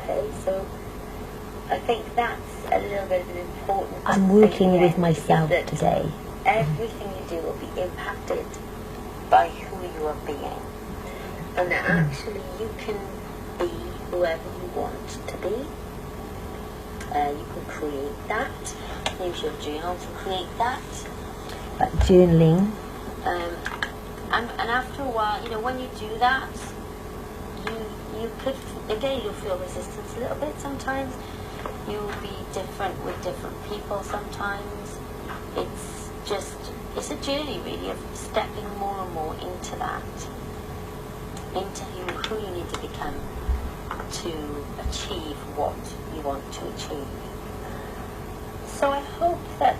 Okay, so I think that's a little bit of an important I'm thing working again, with myself is that today. everything you do will be impacted by who you are being. And that actually you can be whoever you want to be. You can create that. Use your journal to create that. Journaling. And after a while, you know, when you do that, you could, again, you'll feel resistance a little bit sometimes. You'll be different with different people sometimes. It's a journey really of stepping more and more into that, into who you need to become to achieve what you want to achieve. So I hope that...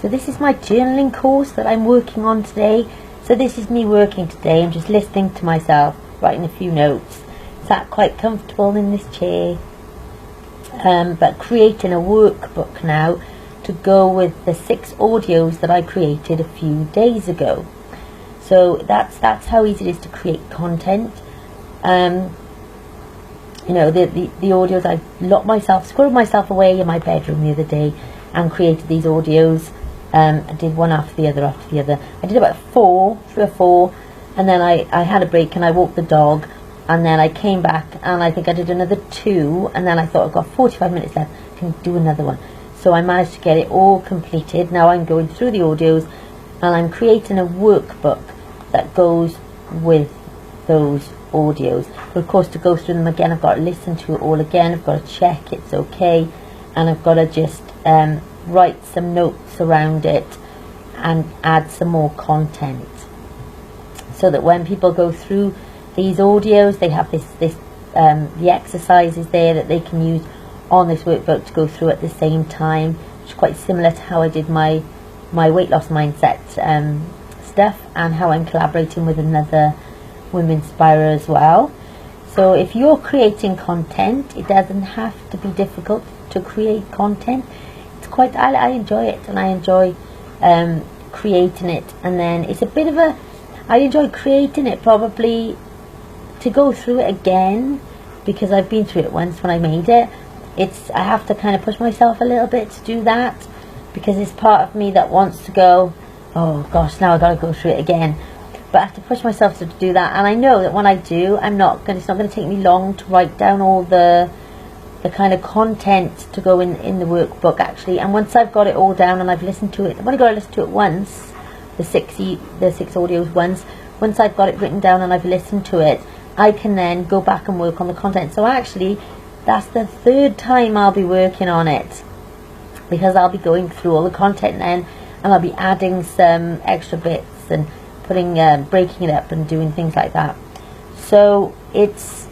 So this is my journaling course that I'm working on today. So this is me working today. I'm just listening to myself, writing a few notes. Sat quite comfortable in this chair. But creating a workbook now to go with the 6 audios that I created a few days ago. So that's how easy it is to create content. You know, the audios, I locked myself, squirreled myself away in my bedroom the other day and created these audios. I did one after the other. I did about 3 or 4, and then I had a break and I walked the dog, and then I came back and I think I did another 2, and then I thought I've got 45 minutes left, I can do another one. So I managed to get it all completed. Now I'm going through the audios and I'm creating a workbook that goes with those audios. But of course, to go through them again, I've got to listen to it all again, I've got to check it's okay, and I've got to just write some notes around it and add some more content, so that when people go through these audios, they have the exercises there that they can use on this workbook to go through at the same time, which is quite similar to how I did my weight loss mindset stuff, and how I'm collaborating with another women inspirer as well. So if you're creating content, it doesn't have to be difficult to create content. It's quite, I enjoy it, and I enjoy creating it, and then it's a bit of a, I enjoy creating it probably to go through it again, because I've been through it once when I made it. I have to kind of push myself a little bit to do that, because it's part of me that wants to go, oh gosh, now I've got to go through it again. But I have to push myself to do that, and I know that when I do, it's not going to take me long to write down all the kind of content to go in the workbook actually. And once I've got it all down and I've listened to it, I've only got to listen to it once, the 6 audios once I've got it written down and I've listened to it, I can then go back and work on the content. So actually that's the 3rd time I'll be working on it, because I'll be going through all the content then, and I'll be adding some extra bits and putting breaking it up and doing things like that. So it's,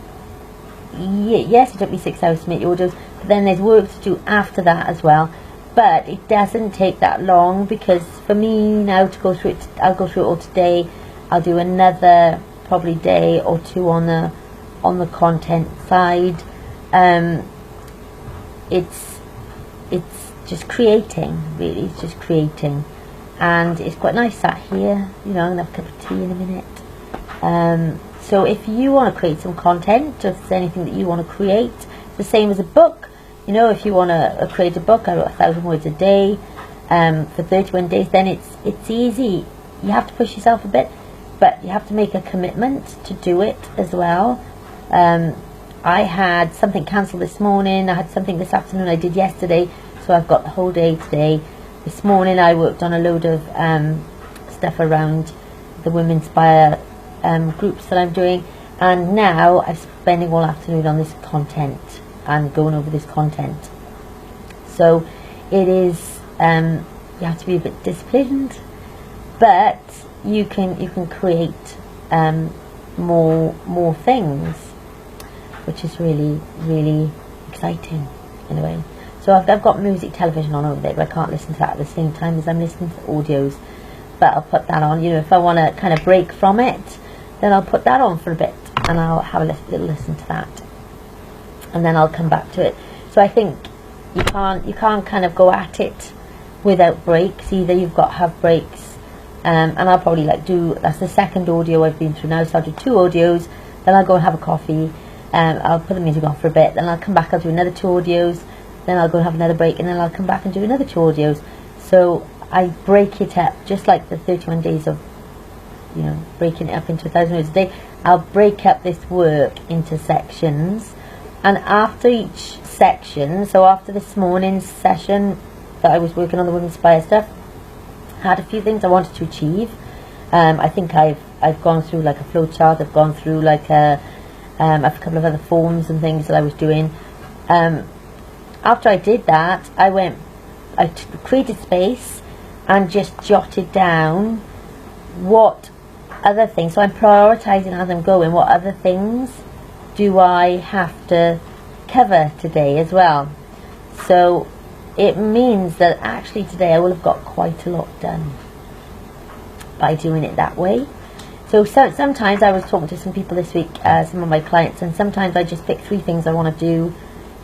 yes, it took me 6 hours to make the audios, but then there's work to do after that as well. But it doesn't take that long, because for me now to go through it, I'll go through it all today. I'll do another probably day or 2 on the content side. It's just creating, really. It's just creating, and it's quite nice sat here. You know, I'm gonna have a cup of tea in a minute. So if you want to create some content, if there's anything that you want to create, it's the same as a book. You know, if you want to create a book, I wrote 1,000 words a day for 31 days, then it's easy. You have to push yourself a bit, but you have to make a commitment to do it as well. I had something cancelled this morning, I had something this afternoon, I did yesterday, so I've got the whole day today. This morning I worked on a load of stuff around the Women Inspire groups that I'm doing, and now I'm spending all afternoon on this content and going over this content. So it is, you have to be a bit disciplined, but you can create more things, which is really, really exciting in a way. So I've got music television on over there, but I can't listen to that at the same time as I'm listening to audios. But I'll put that on. You know, if I want to kind of break from it, then I'll put that on for a bit, and I'll have a little listen to that, and then I'll come back to it. So I think you can't kind of go at it without breaks. Either you've got to have breaks, and I'll probably that's the 2nd audio I've been through now, so I'll do 2 audios, then I'll go and have a coffee, I'll put the music on for a bit, then I'll come back, I'll do another 2 audios, then I'll go have another break, and then I'll come back and do another 2 audios. So I break it up, just like the 31 days of, you know, breaking it up into 1,000 words a day. I'll break up this work into sections, and after each section, so after this morning's session that I was working on the Women Inspire stuff, I had a few things I wanted to achieve. I think I've gone through like a flow chart, I've gone through like a couple of other forms and things that I was doing. After I did that, I created space and just jotted down what other things, so I'm prioritising as I'm going, what other things do I have to cover today as well. So it means that actually today I will have got quite a lot done by doing it that way. So sometimes I was talking to some people this week, some of my clients, and sometimes I just pick 3 things I want to do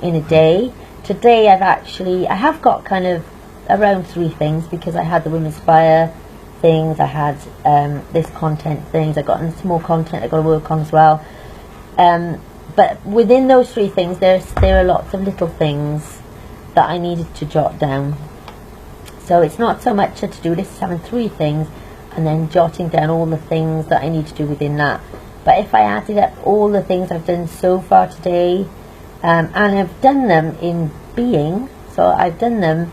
in a day. Today I have got kind of around 3 things, because I had the Women Inspire things, I had this content things, I got some more content I got to work on as well. But within those 3 things, there are lots of little things that I needed to jot down. So it's not so much a to-do list, it's having 3 things and then jotting down all the things that I need to do within that. But if I added up all the things I've done so far today, and I've done them in being, so I've done them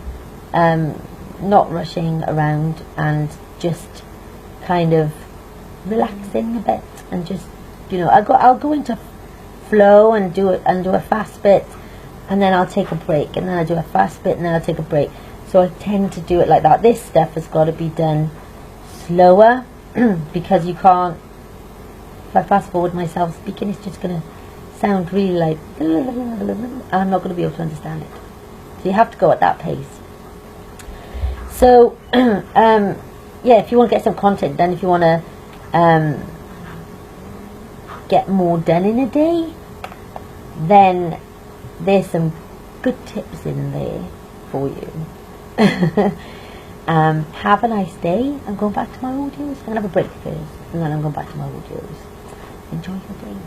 not rushing around and just kind of relaxing a bit, and just, you know, I'll go into flow and do a fast bit, and then I'll take a break, and then I'll do a fast bit, and then I'll take a break. So I tend to do it like that. This stuff has got to be done slower because you can't, if I fast forward myself speaking, it's just going to sound really like I'm not going to be able to understand it. So you have to go at that pace. So yeah, if you want to get some content done, if you want to get more done in a day, then there's some good tips in there for you. Have a nice day. I'm going back to my audios. I'm going to have a break first, and then I'm going back to my audios. Enjoy your day.